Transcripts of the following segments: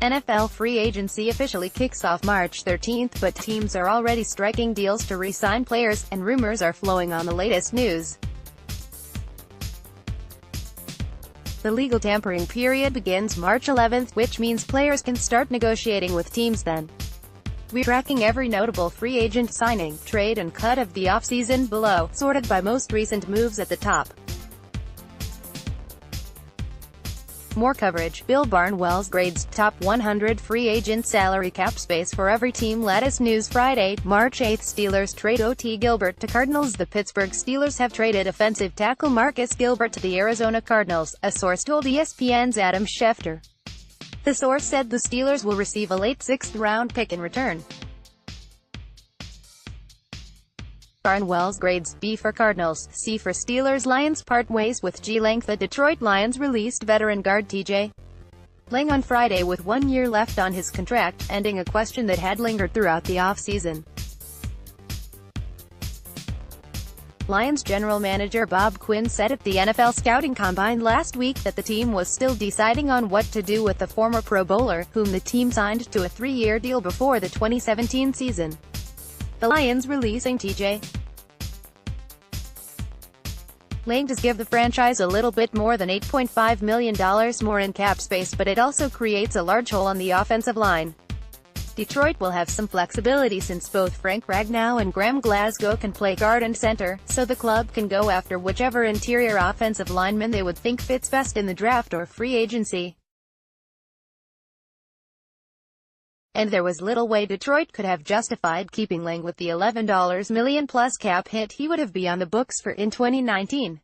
NFL free agency officially kicks off March 13, but teams are already striking deals to re-sign players, and rumors are flowing on the latest news. The legal tampering period begins March 11, which means players can start negotiating with teams then. We're tracking every notable free agent signing, trade and cut of the offseason below, sorted by most recent moves at the top. More coverage. Bill Barnwell's grades top 100 free agent salary cap space for every team. Latest News Friday, March 8. Steelers trade O.T. Gilbert to Cardinals. The Pittsburgh Steelers have traded offensive tackle Marcus Gilbert to the Arizona Cardinals, a source told ESPN's Adam Schefter. The source said the Steelers will receive a late 6th-round pick in return. Barnwell's grades: B for Cardinals, C for Steelers. Lions part ways with G. Lang. The Detroit Lions released veteran guard T.J. Lang on Friday with 1 year left on his contract, ending a question that had lingered throughout the offseason. Lions general manager Bob Quinn said at the NFL Scouting Combine last week that the team was still deciding on what to do with the former Pro Bowler, whom the team signed to a 3-year deal before the 2017 season. The Lions releasing T.J. Lang does give the franchise a little bit more than $8.5 million more in cap space, but it also creates a large hole on the offensive line. Detroit will have some flexibility since both Frank Ragnow and Graham Glasgow can play guard and center, so the club can go after whichever interior offensive lineman they would think fits best in the draft or free agency. And there was little way Detroit could have justified keeping Lang with the $11 million plus cap hit he would have been on the books for in 2019.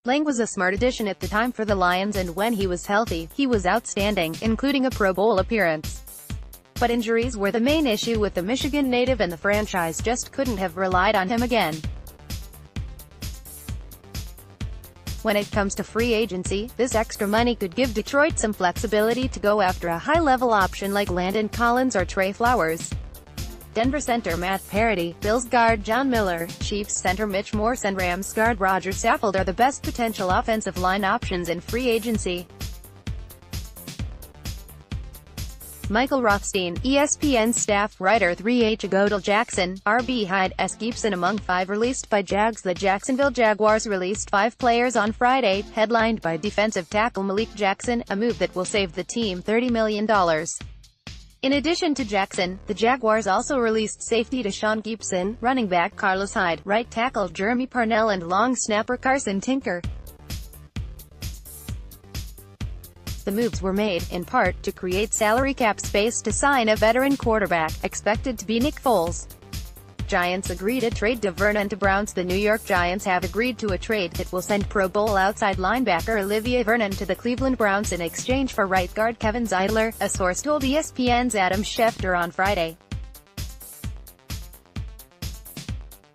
Lang was a smart addition at the time for the Lions, and when he was healthy, he was outstanding, including a Pro Bowl appearance. But injuries were the main issue with the Michigan native, and the franchise just couldn't have relied on him again. When it comes to free agency, this extra money could give Detroit some flexibility to go after a high-level option like Landon Collins or Trey Flowers. Denver center Matt Paradis, Bills guard John Miller, Chiefs center Mitch Morse and Rams guard Roger Saffold are the best potential offensive line options in free agency. Michael Rothstein, ESPN staff writer 3H Agodal Jackson, RB Hyde, S. Gibson among 5 released by Jags. The Jacksonville Jaguars released 5 players on Friday, headlined by defensive tackle Malik Jackson, a move that will save the team $30 million. In addition to Jackson, the Jaguars also released safety Deshaun Gibson, running back Carlos Hyde, right tackle Jeremy Parnell and long snapper Carson Tinker. The moves were made, in part, to create salary cap space to sign a veteran quarterback, expected to be Nick Foles. Giants agree to trade DeVernon to Browns. The New York Giants have agreed to a trade that will send Pro Bowl outside linebacker Olivier Vernon to the Cleveland Browns in exchange for right guard Kevin Zeidler, a source told ESPN's Adam Schefter on Friday.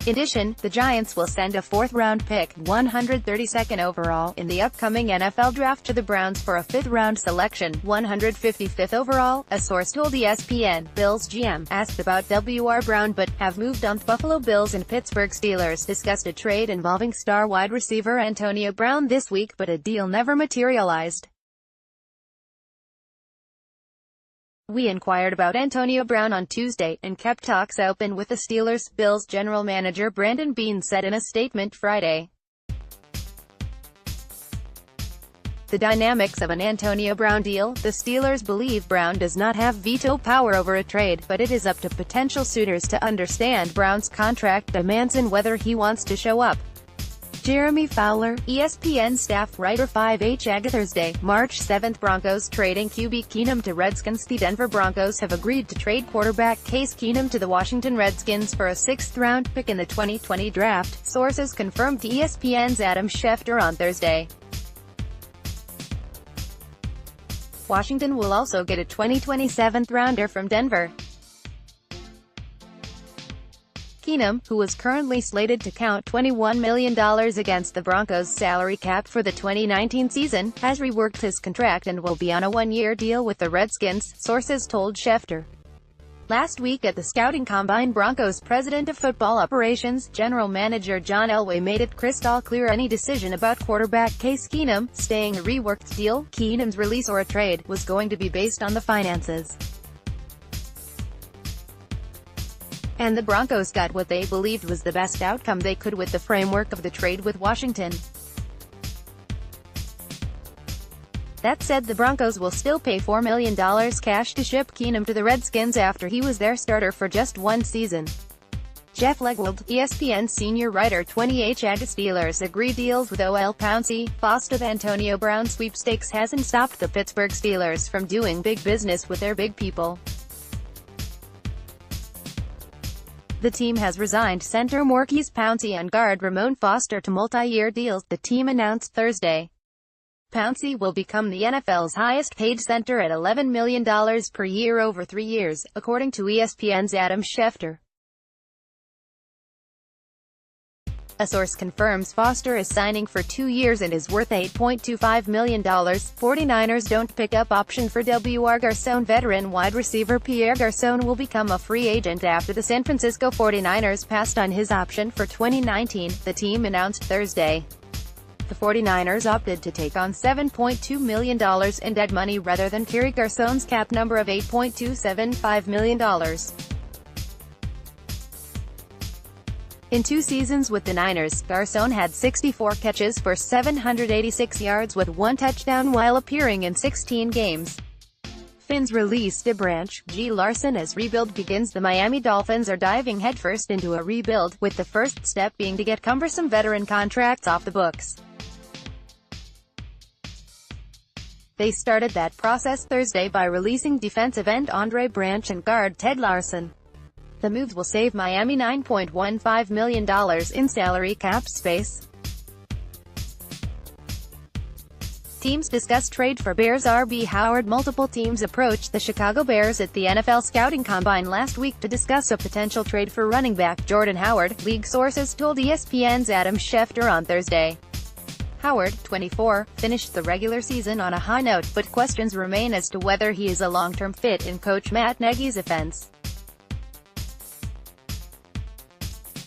In addition, the Giants will send a 4th-round pick, 132nd overall, in the upcoming NFL Draft to the Browns for a 5th-round selection, 155th overall, a source told ESPN. Bills GM, asked about W.R. Brown but have moved on. Buffalo Bills and Pittsburgh Steelers discussed a trade involving star wide receiver Antonio Brown this week, but a deal never materialized. We inquired about Antonio Brown on Tuesday, and kept talks open with the Steelers, Bills general manager Brandon Beane said in a statement Friday. The dynamics of an Antonio Brown deal: the Steelers believe Brown does not have veto power over a trade, but it is up to potential suitors to understand Brown's contract demands and whether he wants to show up. Jeremy Fowler, ESPN staff writer 5H Aga Thursday, March 7. Broncos trading QB Keenum to Redskins. The Denver Broncos have agreed to trade quarterback Case Keenum to the Washington Redskins for a 6th-round pick in the 2020 draft, sources confirmed to ESPN's Adam Schefter on Thursday. Washington will also get a 2020 7th-rounder from Denver. Keenum, who is currently slated to count $21 million against the Broncos' salary cap for the 2019 season, has reworked his contract and will be on a 1-year deal with the Redskins, sources told Schefter. Last week at the Scouting Combine, Broncos President of Football Operations, General Manager John Elway made it crystal clear any decision about quarterback Case Keenum, staying a reworked deal, Keenum's release or a trade, was going to be based on the finances. And the Broncos got what they believed was the best outcome they could with the framework of the trade with Washington. That said, the Broncos will still pay $4 million cash to ship Keenum to the Redskins after he was their starter for just one season. Jeff Legwold, ESPN senior writer, 28 Steelers agree deals with OL Pouncey. Foster. The Antonio Brown sweepstakes hasn't stopped the Pittsburgh Steelers from doing big business with their big people. The team has resigned center Maurkice Pouncey and guard Ramon Foster to multi-year deals, the team announced Thursday. Pouncey will become the NFL's highest-paid center at $11 million per year over 3 years, according to ESPN's Adam Schefter. A source confirms Foster is signing for 2 years and is worth $8.25 million. 49ers don't pick up option for W.R. Garcon. Veteran wide receiver Pierre Garcon will become a free agent after the San Francisco 49ers passed on his option for 2019, the team announced Thursday. The 49ers opted to take on $7.2 million in dead money rather than carry Garcon's cap number of $8.275 million. In 2 seasons with the Niners, Garcon had 64 catches for 786 yards with 1 touchdown while appearing in 16 games. Fins released a branch, G. Larson. As rebuild begins, the Miami Dolphins are diving headfirst into a rebuild, with the first step being to get cumbersome veteran contracts off the books. They started that process Thursday by releasing defensive end Andre Branch and guard Ted Larson. The moves will save Miami $9.15 million in salary cap space. Teams discuss trade for Bears RB Howard. Multiple teams approached the Chicago Bears at the NFL Scouting Combine last week to discuss a potential trade for running back Jordan Howard, league sources told ESPN's Adam Schefter on Thursday. Howard, 24, finished the regular season on a high note, but questions remain as to whether he is a long-term fit in Coach Matt Nagy's offense.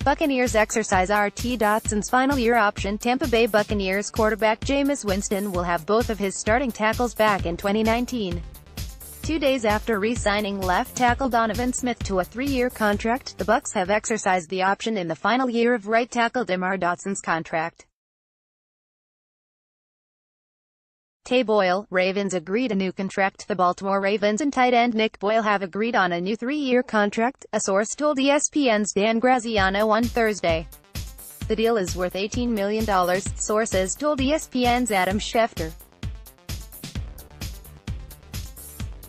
Buccaneers exercise R.T. Dotson's final year option. Tampa Bay Buccaneers quarterback Jameis Winston will have both of his starting tackles back in 2019. 2 days after re-signing left tackle Donovan Smith to a 3-year contract, the Bucs have exercised the option in the final year of right tackle DeMar Dotson's contract. Tay Boyle, Ravens agreed a new contract. The Baltimore Ravens and tight end Nick Boyle have agreed on a new 3-year contract, a source told ESPN's Dan Graziano on Thursday. The deal is worth $18 million, sources told ESPN's Adam Schefter.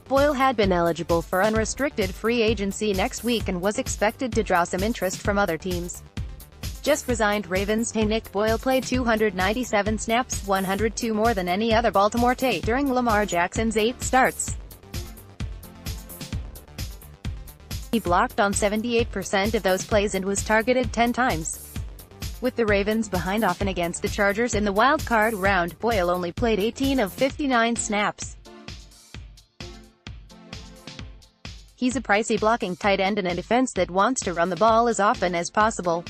Boyle had been eligible for unrestricted free agency next week and was expected to draw some interest from other teams. Just resigned Ravens Tay Nick Boyle played 297 snaps, 102 more than any other Baltimore Tay during Lamar Jackson's 8 starts. He blocked on 78% of those plays and was targeted 10 times. With the Ravens behind often against the Chargers in the wild-card round, Boyle only played 18 of 59 snaps. He's a pricey blocking tight end in a defense that wants to run the ball as often as possible.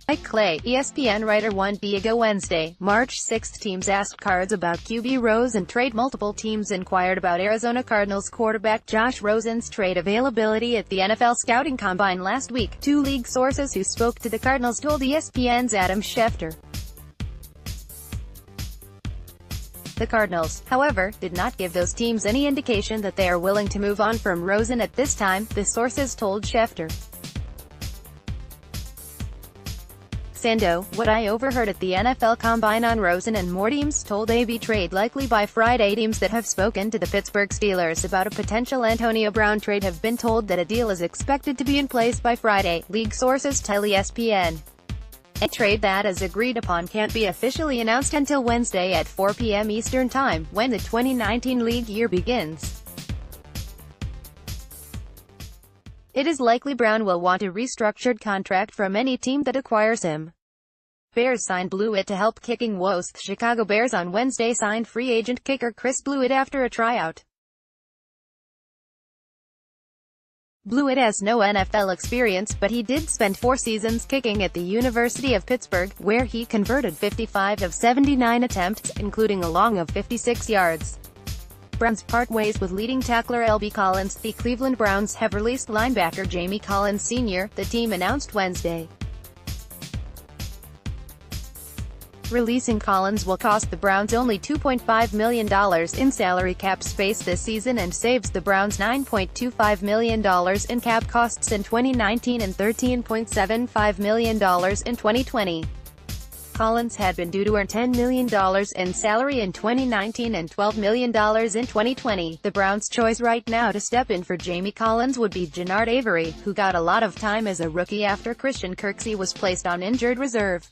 Mike Clay, ESPN writer, 1 Diego Wednesday, March 6. Teams asked Cards about QB Rose and trade. Multiple teams inquired about Arizona Cardinals quarterback Josh Rosen's trade availability at the NFL Scouting Combine last week, 2 league sources who spoke to the Cardinals told ESPN's Adam Schefter. The Cardinals, however, did not give those teams any indication that they are willing to move on from Rosen at this time, the sources told Schefter. Sando, what I overheard at the NFL Combine on Rosen and more teams told AB trade likely by Friday. Teams that have spoken to the Pittsburgh Steelers about a potential Antonio Brown trade have been told that a deal is expected to be in place by Friday, league sources tell ESPN. A trade that is agreed upon can't be officially announced until Wednesday at 4 p.m. Eastern Time, when the 2019 league year begins. It is likely Brown will want a restructured contract from any team that acquires him. Bears signed Blewett to help kicking woes. The Chicago Bears on Wednesday signed free agent kicker Chris Blewett after a tryout. Blewett has no NFL experience, but he did spend 4 seasons kicking at the University of Pittsburgh, where he converted 55 of 79 attempts, including a long of 56 yards. Browns part ways with leading tackler L.B. Collins. The Cleveland Browns have released linebacker Jamie Collins Sr., the team announced Wednesday. Releasing Collins will cost the Browns only $2.5 million in salary cap space this season and saves the Browns $9.25 million in cap costs in 2019 and $13.75 million in 2020. Collins had been due to earn $10 million in salary in 2019 and $12 million in 2020. The Browns' choice right now to step in for Jamie Collins would be Genard Avery, who got a lot of time as a rookie after Christian Kirksey was placed on injured reserve.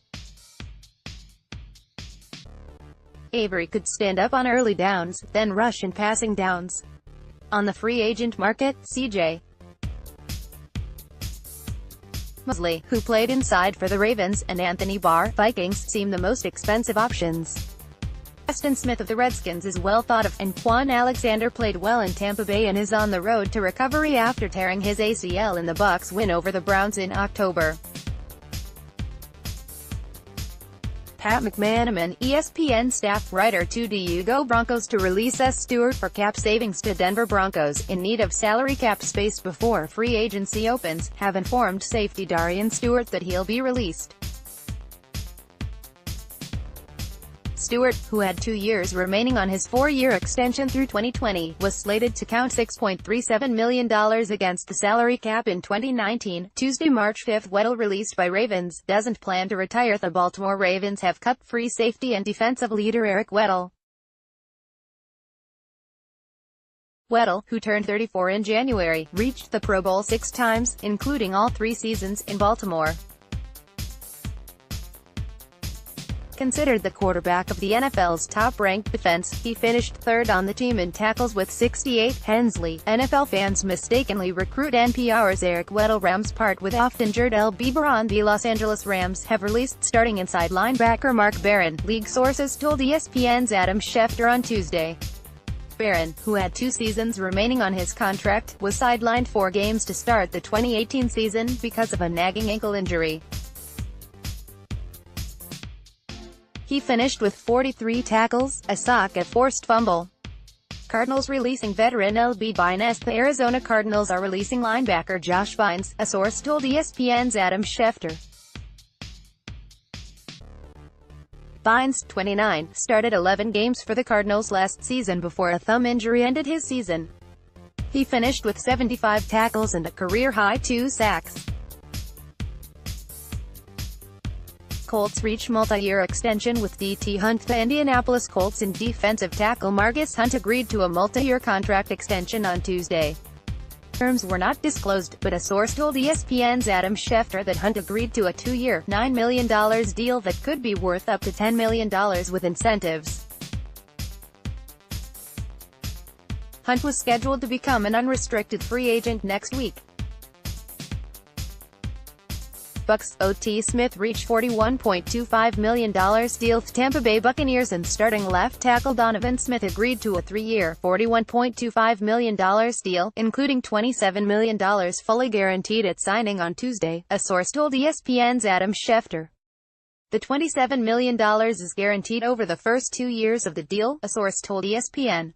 Avery could stand up on early downs, then rush in passing downs. On the free agent market, C.J. Mosley, who played inside for the Ravens, and Anthony Barr, Vikings, seem the most expensive options. Preston Smith of the Redskins is well thought of, and Quan Alexander played well in Tampa Bay and is on the road to recovery after tearing his ACL in the Bucs' win over the Browns in October. Pat McManaman, ESPN staff writer to Do You Go Broncos to release S. Stewart for cap savings to Denver Broncos, in need of salary cap space before free agency opens, have informed safety Darian Stewart that he'll be released. Stewart, who had 2 years remaining on his 4-year extension through 2020, was slated to count $6.37 million against the salary cap in 2019. Tuesday, March 5. Weddle, released by Ravens, doesn't plan to retire. The Baltimore Ravens have cut free safety and defensive leader Eric Weddle. Weddle, who turned 34 in January, reached the Pro Bowl 6 times, including all 3 seasons in Baltimore. Considered the quarterback of the NFL's top-ranked defense, he finished third on the team in tackles with 68. Hensley, NFL fans mistakenly recruit NPR's Eric Weddle. Rams part with oft-injured L.B. Barron. The Los Angeles Rams have released starting inside linebacker Mark Barron, league sources told ESPN's Adam Schefter on Tuesday. Barron, who had 2 seasons remaining on his contract, was sidelined 4 games to start the 2018 season because of a nagging ankle injury. He finished with 43 tackles, a sack, a forced fumble. Cardinals releasing veteran L.B. Bynes. The Arizona Cardinals are releasing linebacker Josh Bynes, a source told ESPN's Adam Schefter. Bynes, 29, started 11 games for the Cardinals last season before a thumb injury ended his season. He finished with 75 tackles and a career-high 2 sacks. Colts reach multi-year extension with D.T. Hunt. The Indianapolis Colts and defensive tackle Margus Hunt agreed to a multi-year contract extension on Tuesday. Terms were not disclosed, but a source told ESPN's Adam Schefter that Hunt agreed to a 2-year, $9 million deal that could be worth up to $10 million with incentives. Hunt was scheduled to become an unrestricted free agent next week. Bucs O.T. Smith reached $41.25 million deal with Tampa Bay Buccaneers, and starting left tackle Donovan Smith agreed to a 3-year, $41.25 million deal, including $27 million fully guaranteed at signing on Tuesday, a source told ESPN's Adam Schefter. The $27 million is guaranteed over the first 2 years of the deal, a source told ESPN.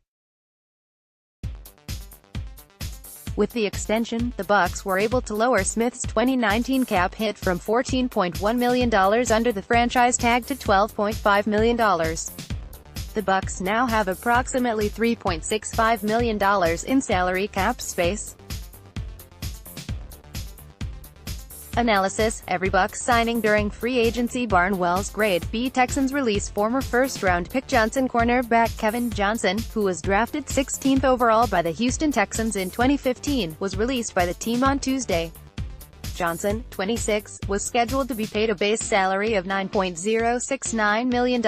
With the extension, the Bucs were able to lower Smith's 2019 cap hit from $14.1 million under the franchise tag to $12.5 million. The Bucs now have approximately $3.65 million in salary cap space. Analysis: every Bucs signing during free agency. Barnwell's grade B. Texans release former first-round pick Johnson cornerback Kevin Johnson, who was drafted 16th overall by the Houston Texans in 2015, was released by the team on Tuesday. Johnson, 26, was scheduled to be paid a base salary of $9.069 million in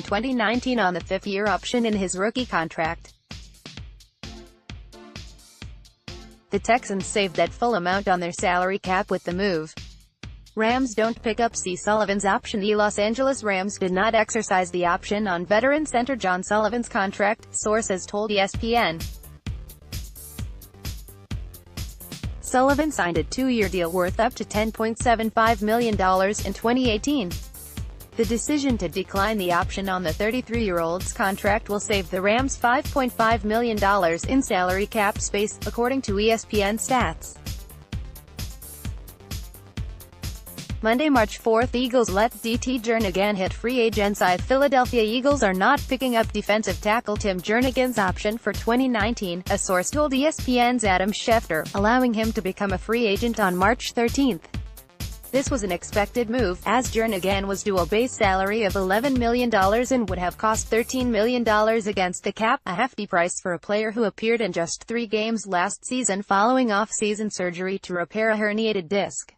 2019 on the 5th-year option in his rookie contract. The Texans saved that full amount on their salary cap with the move. Rams don't pick up C. Sullivan's option. The Los Angeles Rams did not exercise the option on veteran center John Sullivan's contract, sources told ESPN. Sullivan signed a 2-year deal worth up to $10.75 million in 2018. The decision to decline the option on the 33-year-old's contract will save the Rams $5.5 million in salary cap space, according to ESPN stats. Monday, March 4, Eagles let DT Jernigan hit free agency. Philadelphia Eagles are not picking up defensive tackle Tim Jernigan's option for 2019, a source told ESPN's Adam Schefter, allowing him to become a free agent on March 13. This was an expected move, as Jernigan was due a base salary of $11 million and would have cost $13 million against the cap, a hefty price for a player who appeared in just 3 games last season following off-season surgery to repair a herniated disc.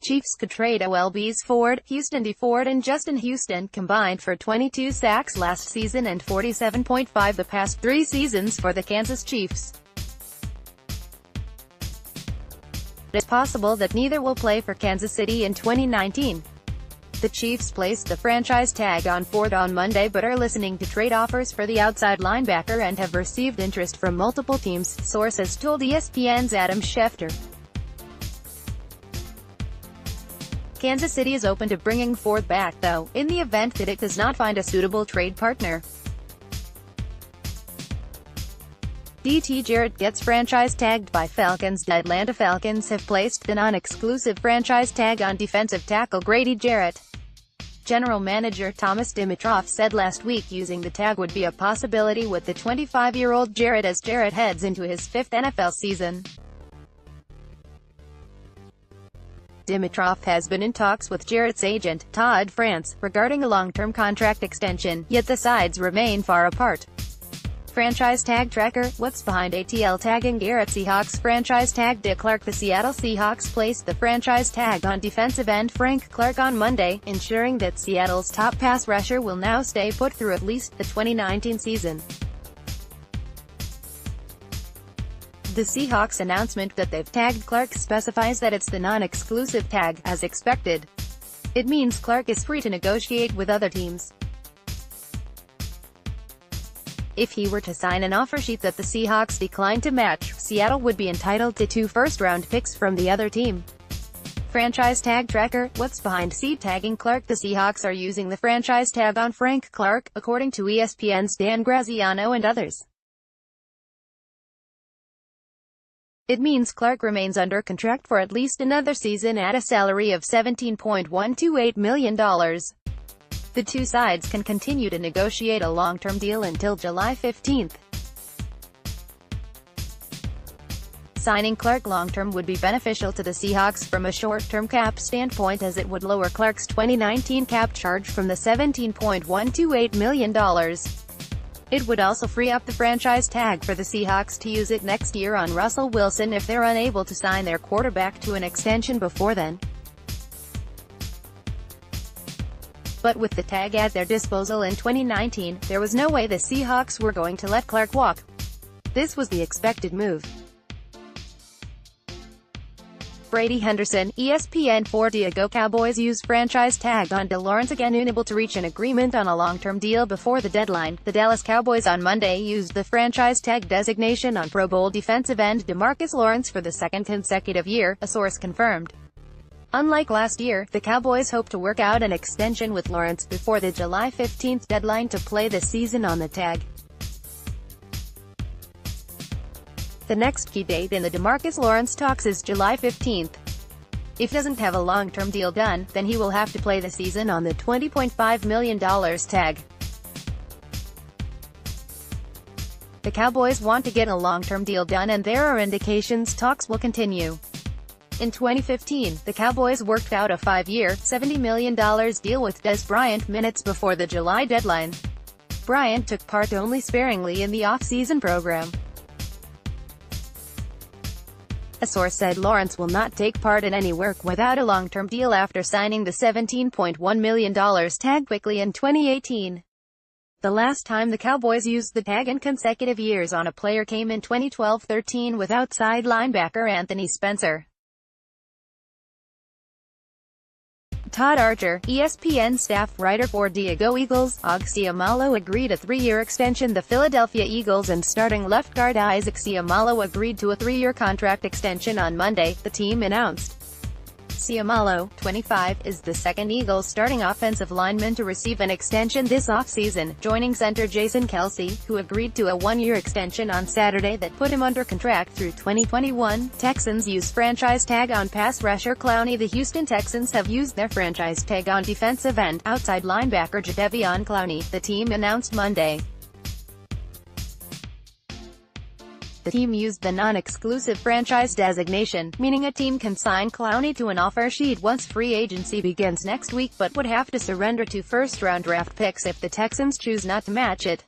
Chiefs could trade OLB's Ford, Houston D. Ford and Justin Houston combined for 22 sacks last season and 47.5 the past 3 seasons for the Kansas Chiefs. It's possible that neither will play for Kansas City in 2019. The Chiefs placed the franchise tag on Ford on Monday but are listening to trade offers for the outside linebacker and have received interest from multiple teams, sources told ESPN's Adam Schefter. Kansas City is open to bringing Ford back, though, in the event that it does not find a suitable trade partner. DT Jarrett gets franchise tagged by Falcons. The Atlanta Falcons have placed the non-exclusive franchise tag on defensive tackle Grady Jarrett. General manager Thomas Dimitroff said last week using the tag would be a possibility with the 25-year-old Jarrett as Jarrett heads into his 5th NFL season. Dimitroff has been in talks with Jarrett's agent, Todd France, regarding a long-term contract extension, yet the sides remain far apart. Franchise tag tracker, what's behind ATL tagging Garrett? Seahawks franchise tag Dick Clark. The Seattle Seahawks placed the franchise tag on defensive end Frank Clark on Monday, ensuring that Seattle's top pass rusher will now stay put through at least the 2019 season. The Seahawks announcement that they've tagged Clark specifies that it's the non-exclusive tag, as expected. It means Clark is free to negotiate with other teams. If he were to sign an offer sheet that the Seahawks declined to match, Seattle would be entitled to 2 first-round picks from the other team. Franchise tag tracker, what's behind tagging Clark? The Seahawks are using the franchise tag on Frank Clark, according to ESPN's Dan Graziano and others. It means Clark remains under contract for at least another season at a salary of $17.128 million. The two sides can continue to negotiate a long-term deal until July 15. Signing Clark long-term would be beneficial to the Seahawks from a short-term cap standpoint, as it would lower Clark's 2019 cap charge from the $17.128 million. It would also free up the franchise tag for the Seahawks to use it next year on Russell Wilson if they're unable to sign their quarterback to an extension before then. But with the tag at their disposal in 2019, there was no way the Seahawks were going to let Clark walk. This was the expected move. Brady Henderson, ESPN. 4 days ago, Cowboys used franchise tag on DeLawrence again, unable to reach an agreement on a long-term deal before the deadline. The Dallas Cowboys on Monday used the franchise tag designation on Pro Bowl defensive end DeMarcus Lawrence for the 2nd consecutive year, a source confirmed. Unlike last year, the Cowboys hope to work out an extension with Lawrence before the July 15 deadline to play the season on the tag. The next key date in the DeMarcus Lawrence talks is July 15. If he doesn't have a long-term deal done, then he will have to play the season on the $20.5 million tag. The Cowboys want to get a long-term deal done, and there are indications talks will continue. In 2015, the Cowboys worked out a 5-year, $70 million deal with Dez Bryant minutes before the July deadline. Bryant took part only sparingly in the off-season program. A source said Lawrence will not take part in any work without a long-term deal after signing the $17.1 million tag quickly in 2018. The last time the Cowboys used the tag in consecutive years on a player came in 2012-13 with outside linebacker Anthony Spencer. Todd Archer, ESPN staff writer for Diego Eagles, Seumalo agreed a 3-year extension. The Philadelphia Eagles and starting left guard Isaac Seumalo agreed to a 3-year contract extension on Monday, the team announced. Seumalo, 25, is the second Eagles starting offensive lineman to receive an extension this offseason, joining center Jason Kelce, who agreed to a 1-year extension on Saturday that put him under contract through 2021. Texans use franchise tag on pass rusher Clowney. The Houston Texans have used their franchise tag on defensive end, outside linebacker Jadeveon Clowney, the team announced Monday. The team used the non-exclusive franchise designation, meaning a team can sign Clowney to an offer sheet once free agency begins next week, but would have to surrender 2 first-round draft picks if the Texans choose not to match it.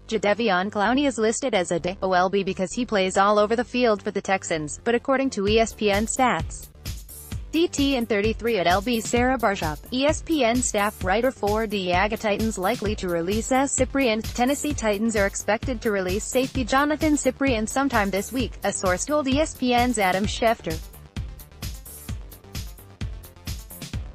Jadeveon Clowney is listed as a DOLB because he plays all over the field for the Texans, but according to ESPN stats, DT and 33 at LB Sarah Barshop, ESPN staff writer for the Titans likely to release Cyprien. Tennessee Titans are expected to release safety Jonathan Cyprien sometime this week, a source told ESPN's Adam Schefter.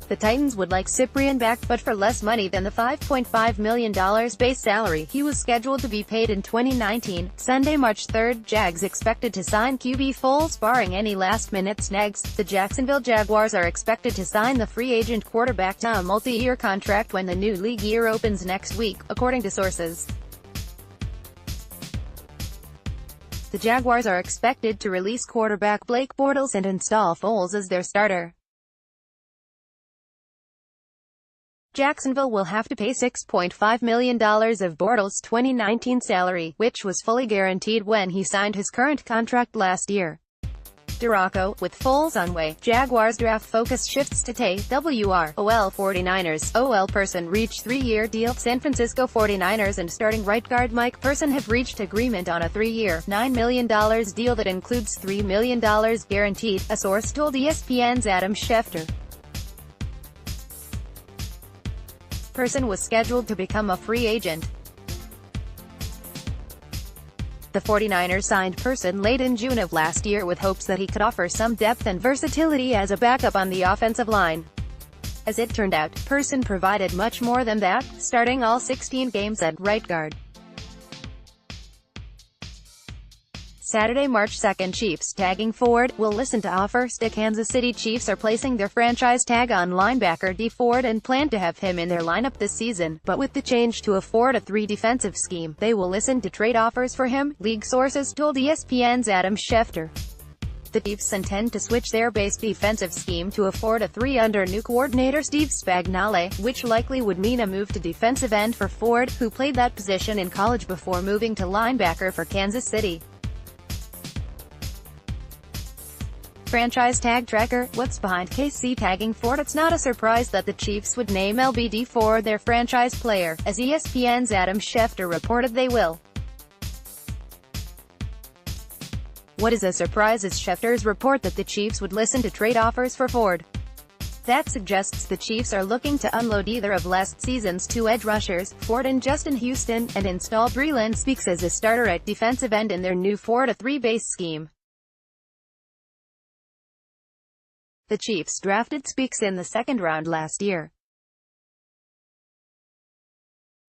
The Titans would like Cyprien back, but for less money than the $5.5 million base salary he was scheduled to be paid in 2019. Sunday, March 3, Jags expected to sign QB Foles barring any last-minute snags. The Jacksonville Jaguars are expected to sign the free agent quarterback to a multi-year contract when the new league year opens next week, according to sources. The Jaguars are expected to release quarterback Blake Bortles and install Foles as their starter. Jacksonville will have to pay $6.5 million of Bortles' 2019 salary, which was fully guaranteed when he signed his current contract last year. Duraco, with Foles on way, Jaguars draft focus shifts to WR/OL 49ers. OL Person reached 3-year deal. San Francisco 49ers and starting right guard Mike Person have reached agreement on a 3-year, $9 million deal that includes $3 million guaranteed, a source told ESPN's Adam Schefter. Person was scheduled to become a free agent. The 49ers signed Person late in June of last year with hopes that he could offer some depth and versatility as a backup on the offensive line. As it turned out, Person provided much more than that, starting all 16 games at right guard. Saturday, March 2, Chiefs tagging Ford. Will listen to offers. The Kansas City Chiefs are placing their franchise tag on linebacker D. Ford and plan to have him in their lineup this season, but with the change to a 4-3 defensive scheme, they will listen to trade offers for him, league sources told ESPN's Adam Schefter. The Chiefs intend to switch their base defensive scheme to a 4-3 under new coordinator Steve Spagnuolo, which likely would mean a move to defensive end for Ford, who played that position in college before moving to linebacker for Kansas City. Franchise tag tracker, what's behind KC tagging Ford? It's not a surprise that the Chiefs would name LBD for their franchise player, as ESPN's Adam Schefter reported they will. What is a surprise is Schefter's report that the Chiefs would listen to trade offers for Ford. That suggests the Chiefs are looking to unload either of last season's 2 edge rushers, Ford and Justin Houston, and install Breeland Speaks as a starter at defensive end in their new 4-3 base scheme. The Chiefs drafted Speaks in the 2nd round last year.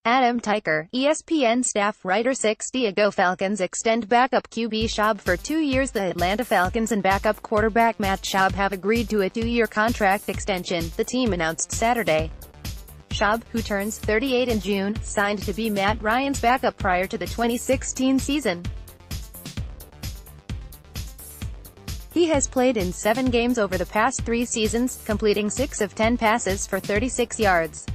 Adam Teicher, ESPN staff writer. 6 Diego Falcons extend backup QB Schaub for 2 years. The Atlanta Falcons and backup quarterback Matt Schaub have agreed to a 2-year contract extension, the team announced Saturday. Schaub, who turns 38 in June, signed to be Matt Ryan's backup prior to the 2016 season. He has played in 7 games over the past 3 seasons, completing 6 of 10 passes for 36 yards.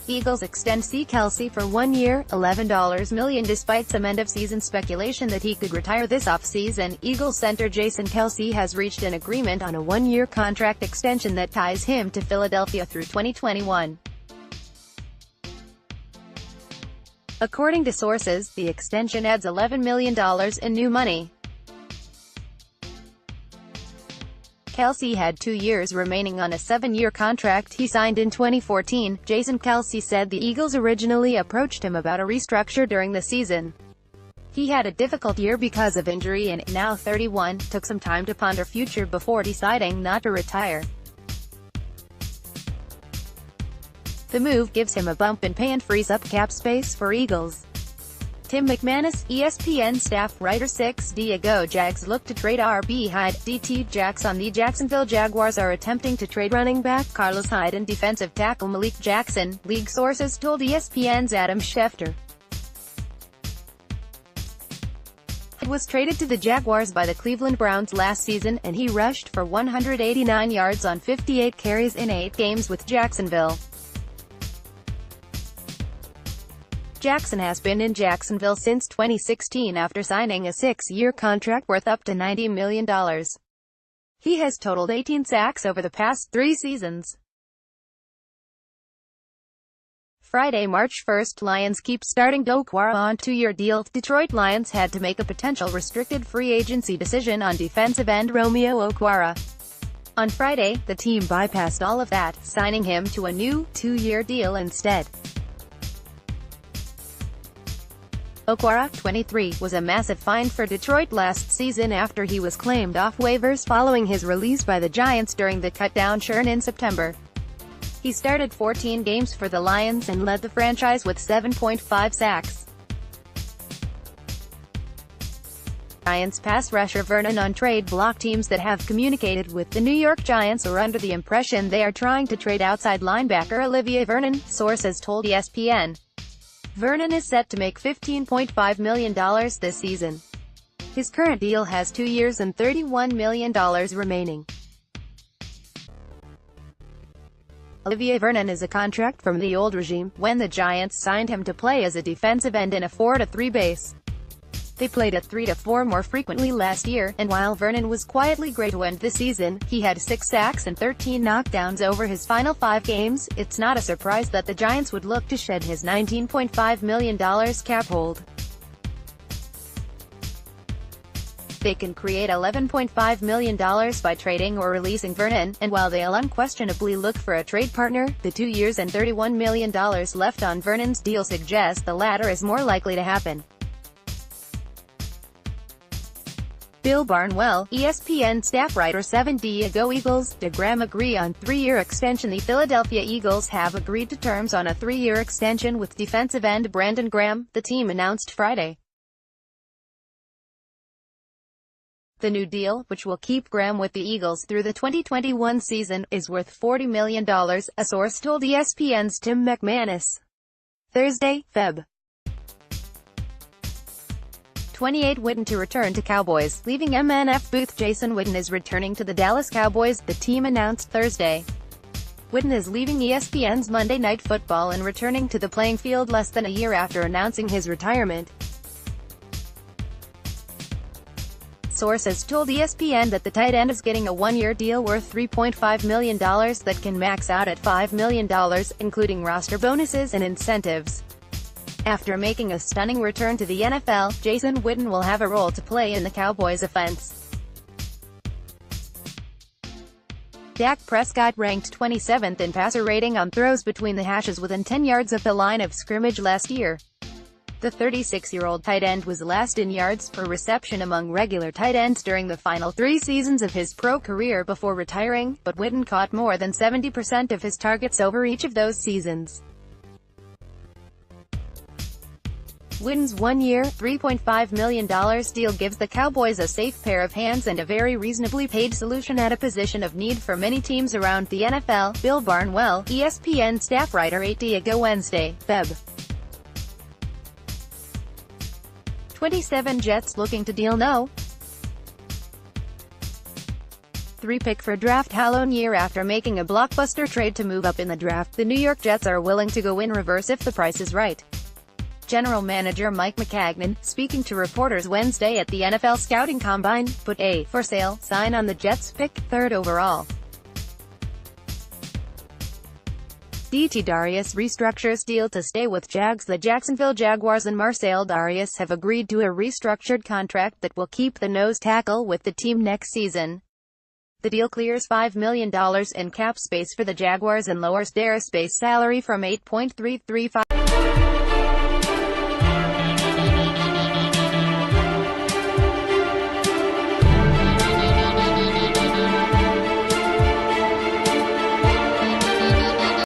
Eagles extend Kelce for 1 year, $11 million. Despite some end-of-season speculation that he could retire this offseason, Eagles center Jason Kelce has reached an agreement on a 1-year contract extension that ties him to Philadelphia through 2021. According to sources, the extension adds $11 million in new money. Kelce had 2 years remaining on a 7-year contract he signed in 2014. Jason Kelce said the Eagles originally approached him about a restructure during the season. He had a difficult year because of injury and, now 31, took some time to ponder future before deciding not to retire. The move gives him a bump in pay and frees up cap space for Eagles. Tim McManus, ESPN staff writer 6 days ago Jags look to trade RB Hyde, DT Jackson. The Jacksonville Jaguars are attempting to trade running back Carlos Hyde and defensive tackle Malik Jackson, league sources told ESPN's Adam Schefter. Hyde was traded to the Jaguars by the Cleveland Browns last season, and he rushed for 189 yards on 58 carries in 8 games with Jacksonville. Jackson has been in Jacksonville since 2016 after signing a 6-year contract worth up to $90 million. He has totaled 18 sacks over the past 3 seasons. Friday, March 1, Lions keep starting Okwara on 2-year deal. Detroit Lions had to make a potential restricted free agency decision on defensive end Romeo Okwara. On Friday, the team bypassed all of that, signing him to a new 2-year deal instead. Okwara, 23, was a massive find for Detroit last season after he was claimed off waivers following his release by the Giants during the cut-down churn in September. He started 14 games for the Lions and led the franchise with 7.5 sacks. Giants pass rusher Vernon on trade block. Teams that have communicated with the New York Giants are under the impression they are trying to trade outside linebacker Olivier Vernon, sources told ESPN. Vernon is set to make $15.5 million this season. His current deal has 2 years and $31 million remaining. Olivier Vernon is a contract from the old regime, when the Giants signed him to play as a defensive end in a 4-3 base. They played at 3-4 more frequently last year, and while Vernon was quietly great to end the season, he had 6 sacks and 13 knockdowns over his final 5 games. It's not a surprise that the Giants would look to shed his $19.5 million cap hold. They can create $11.5 million by trading or releasing Vernon, and while they'll unquestionably look for a trade partner, the 2 years and $31 million left on Vernon's deal suggest the latter is more likely to happen. Bill Barnwell, ESPN staff writer 7 days ago Eagles, Graham agree on 3-year extension. The Philadelphia Eagles have agreed to terms on a 3-year extension with defensive end Brandon Graham, the team announced Friday. The new deal, which will keep Graham with the Eagles through the 2021 season, is worth $40 million, a source told ESPN's Tim McManus. Thursday, Feb. 28 Witten to return to Cowboys, leaving MNF booth. Jason Witten is returning to the Dallas Cowboys, the team announced Thursday. Witten is leaving ESPN's Monday Night Football and returning to the playing field less than a year after announcing his retirement. Sources told ESPN that the tight end is getting a 1-year deal worth $3.5 million that can max out at $5 million, including roster bonuses and incentives. After making a stunning return to the NFL, Jason Witten will have a role to play in the Cowboys' offense. Dak Prescott ranked 27th in passer rating on throws between the hashes within 10 yards of the line of scrimmage last year. The 36-year-old tight end was last in yards per reception among regular tight ends during the final 3 seasons of his pro career before retiring, but Witten caught more than 70% of his targets over each of those seasons. Witten's 1-year, $3.5 million deal gives the Cowboys a safe pair of hands and a very reasonably paid solution at a position of need for many teams around the NFL, Bill Barnwell, ESPN staff writer 8 days ago Wednesday, Feb. 27 Jets looking to deal no. 3 pick for draft Halloween year. After making a blockbuster trade to move up in the draft, the New York Jets are willing to go in reverse if the price is right. General Manager Mike McCagnon, speaking to reporters Wednesday at the NFL Scouting Combine, put a for sale sign on the Jets' pick, 3rd overall. DT Darius restructures deal to stay with Jags. The Jacksonville Jaguars and Marcel Darius have agreed to a restructured contract that will keep the nose tackle with the team next season. The deal clears $5 million in cap space for the Jaguars and lowers Darius' base salary from $8.335